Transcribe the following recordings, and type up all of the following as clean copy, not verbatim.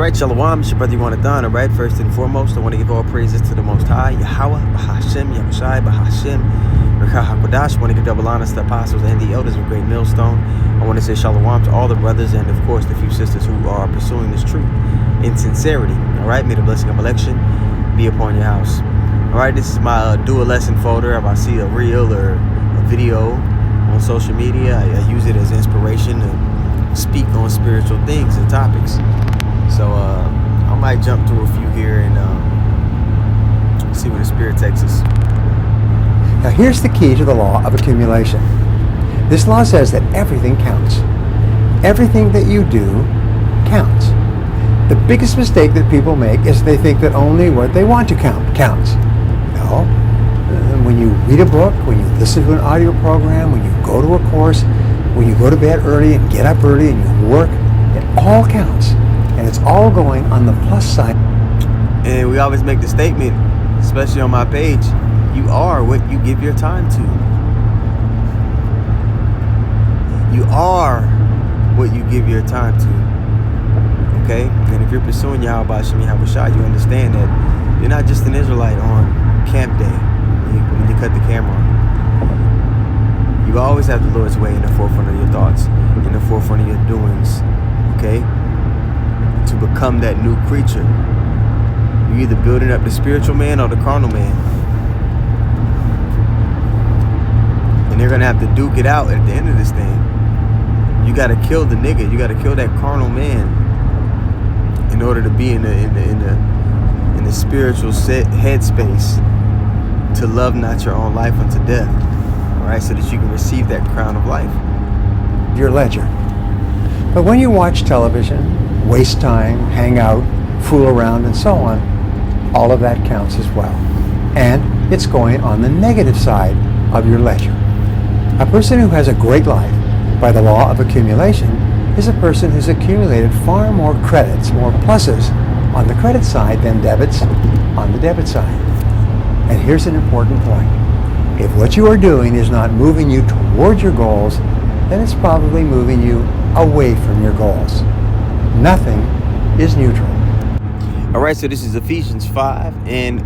Alright, Shalom, it's your brother Yonatan. Alright, first and foremost, I want to give all praises to the Most High, Yahweh, Bahashem, Yahushai, Bahashem, Rekha HaKodash. I want to give double honors to the apostles and the elders of Great Millstone. I want to say Shalom to all the brothers and, of course, the few sisters who are pursuing this truth in sincerity. Alright, may the blessing of election be upon your house. Alright, this is my do a lesson folder. If I see a reel or a video on social media, I use it as inspiration to speak on spiritual things and topics. So I might jump through a few here and see where the Spirit takes us. Now here's the key to the law of accumulation. This law says that everything counts. Everything that you do counts. The biggest mistake that people make is they think that only what they want to count counts. No. When you read a book, when you listen to an audio program, when you go to a course, when you go to bed early and get up early and you work, it all counts. And it's all going on the plus side. And we always make the statement, especially on my page, you are what you give your time to. You are what you give your time to. Okay? And if you're pursuing Yahweh Shem Yahushai, you understand that you're not just an Israelite on camp day when you cut the camera on. You always have the Lord's way in the forefront of your thoughts, in the forefront of your doings. Okay? To become that new creature. You're either building up the spiritual man or the carnal man. And they're going to have to duke it out at the end of this thing. You got to kill the nigga. You got to kill that carnal man in order to be in the spiritual headspace to love not your own life unto death. All right, so that you can receive that crown of life. Your ledger. But when you watch television, waste time, hang out, fool around, and so on, all of that counts as well. And it's going on the negative side of your ledger. A person who has a great life by the law of accumulation is a person who's accumulated far more credits, more pluses on the credit side than debits on the debit side. And here's an important point. If what you are doing is not moving you toward your goals, then it's probably moving you away from your goals. Nothing is neutral. All right, so this is Ephesians 5 and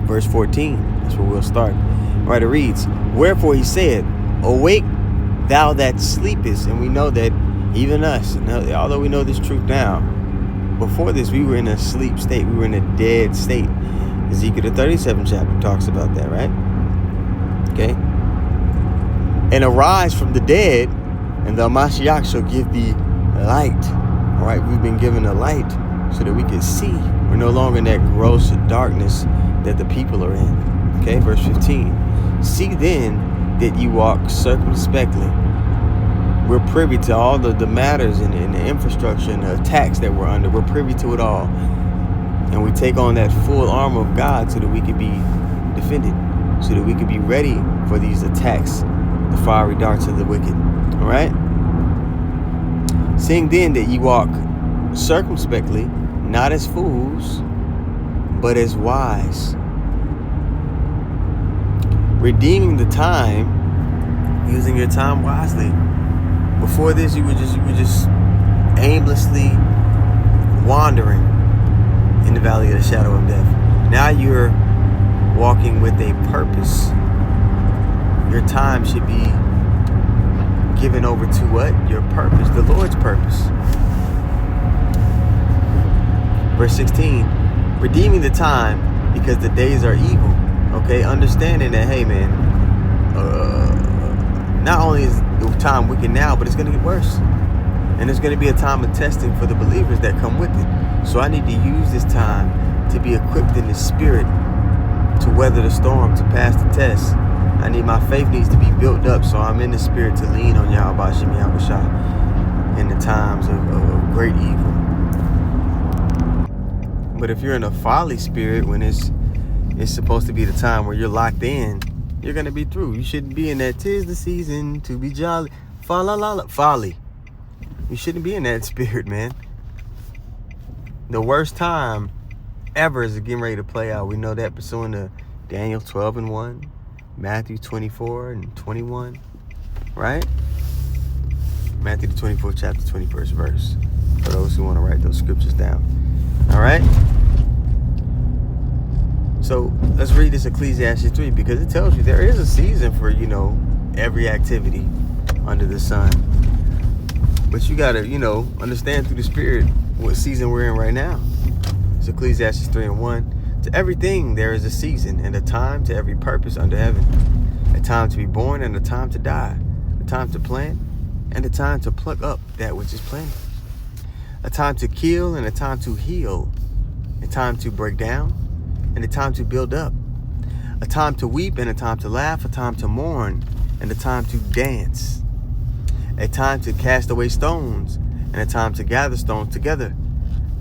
verse 14. That's where we'll start. All right, it reads, "Wherefore he said, Awake, thou that sleepest." And we know that even us, although we know this truth now, before this we were in a sleep state. We were in a dead state. Ezekiel the 37th chapter talks about that, right? Okay. "And arise from the dead, and the Mashiach shall give thee light." All right, we've been given a light so that we can see. We're no longer in that gross darkness that the people are in. Okay, verse 15. "See then that you walk circumspectly." We're privy to all the matters and the infrastructure and the attacks that we're under. We're privy to it all. And we take on that full armor of God so that we can be defended, so that we can be ready for these attacks, the fiery darts of the wicked. All right? "Seeing then that ye walk circumspectly, not as fools, but as wise, redeeming the time," using your time wisely. Before this, you were just aimlessly wandering in the valley of the shadow of death. Now you're walking with a purpose. Your time should be given over to what? Your purpose, the Lord's purpose. Verse 16, "Redeeming the time because the days are evil." Okay, understanding that, hey man, not only is the time wicked now, but it's going to get worse. And there's going to be a time of testing for the believers that come with it. So I need to use this time to be equipped in the spirit to weather the storm, to pass the test. My faith needs to be built up, so I'm in the spirit to lean on Yahweh Shem Yahushai in the times of great evil. But if you're in a folly spirit, when it's supposed to be the time where you're locked in, you're going to be through. You shouldn't be in that "'tis the season to be jolly" folly. You shouldn't be in that spirit, man. The worst time ever is getting ready to play out. We know that pursuing to Daniel 12 and 1. Matthew 24 and 21, right? Matthew the 24th chapter, 21st verse, for those who want to write those scriptures down. All right. So let's read this Ecclesiastes 3, because it tells you there is a season for, every activity under the sun. But you got to, understand through the Spirit what season we're in right now. It's Ecclesiastes 3:1. To everything there is a season and a time to every purpose under heaven. A time to be born and a time to die. A time to plant and a time to pluck up that which is planted. A time to kill and a time to heal. A time to break down and a time to build up. A time to weep and a time to laugh. A time to mourn and a time to dance. A time to cast away stones and a time to gather stones together.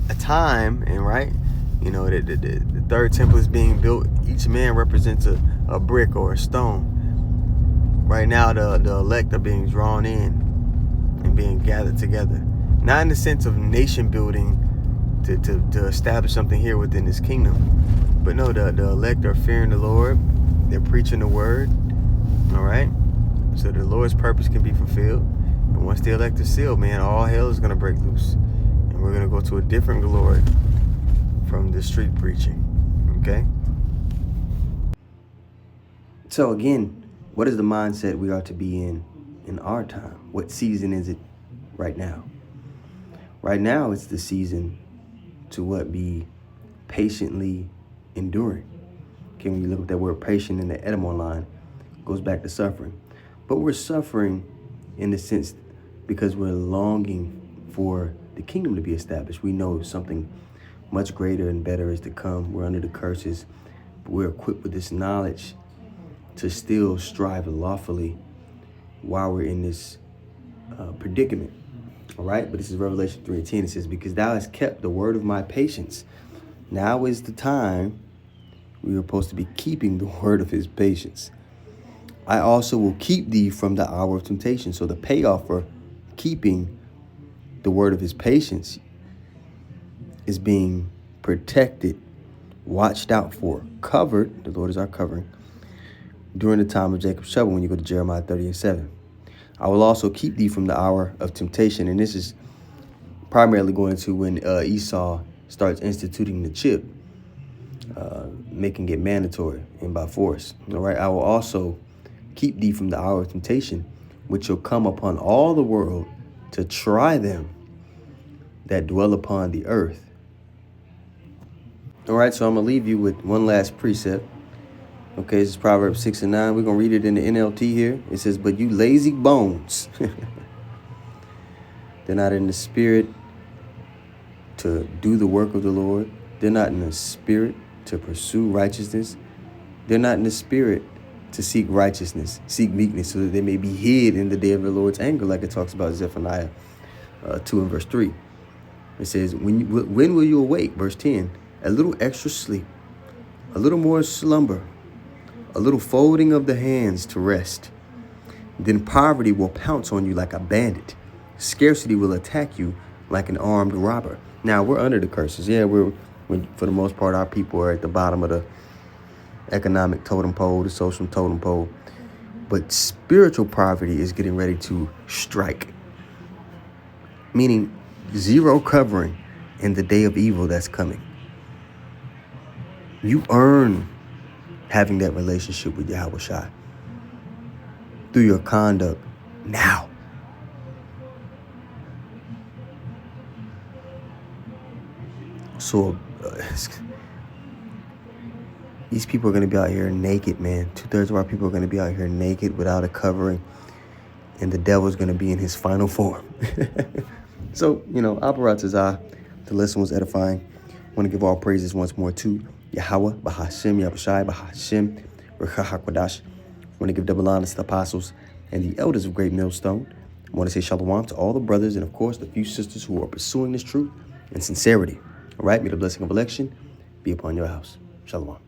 A time, and right, the third temple is being built. Each man represents a brick or a stone. Right now, the elect are being drawn in and being gathered together. Not in the sense of nation building to establish something here within this kingdom. But no, the elect are fearing the Lord. They're preaching the word. All right? So the Lord's purpose can be fulfilled. And once the elect is sealed, man, all hell is going to break loose. And we're going to go to a different glory from the street preaching. Okay? So again, what is the mindset we are to be in our time? What season is it right now? Right now, it's the season to be patiently enduring. Okay, when you look at that word patient in the etymon line, it goes back to suffering. But we're suffering in the sense because we're longing for the kingdom to be established. We know something much greater and better is to come. We're under the curses, but we're equipped with this knowledge to still strive lawfully while we're in this predicament. All right, but this is Revelation 3:10. It says, because thou hast kept the word of my patience. Now is the time we are supposed to be keeping the word of his patience. I also will keep thee from the hour of temptation. So the payoff for keeping the word of his patience is being protected, watched out for, covered. The Lord is our covering during the time of Jacob's trouble, when you go to Jeremiah 30:7. I will also keep thee from the hour of temptation. And this is primarily going to when Esau starts instituting the chip, making it mandatory and by force. All right. I will also keep thee from the hour of temptation, which shall come upon all the world to try them that dwell upon the earth. All right. So I'm going to leave you with one last precept. Okay, this is Proverbs 6:9. We're going to read it in the NLT here. It says, but you lazy bones, they're not in the spirit to do the work of the Lord. They're not in the spirit to pursue righteousness. They're not in the spirit to seek righteousness, seek meekness, so that they may be hid in the day of the Lord's anger, like it talks about Zephaniah 2 and verse 3. It says, when will you awake? Verse 10, a little extra sleep, a little more slumber, a little folding of the hands to rest. Then poverty will pounce on you like a bandit. Scarcity will attack you like an armed robber. Now, we're under the curses. Yeah, we're for the most part, our people are at the bottom of the economic totem pole, the social totem pole. But spiritual poverty is getting ready to strike. Meaning zero covering in the day of evil that's coming. You earn having that relationship with Yahweh Shai through your conduct now. So these people are going to be out here naked, man. 2/3 of our people are going to be out here naked without a covering. And the devil's going to be in his final form. So, Aparat Tazah, the lesson was edifying. I want to give all praises once more to Yahweh, Bahashem, Yahushai, Bahashem, Rekha HaKodash. I want to give double honors to the apostles and the elders of Great Millstone. I want to say shalom to all the brothers and, of course, the few sisters who are pursuing this truth in sincerity. All right, may the blessing of election be upon your house. Shalom.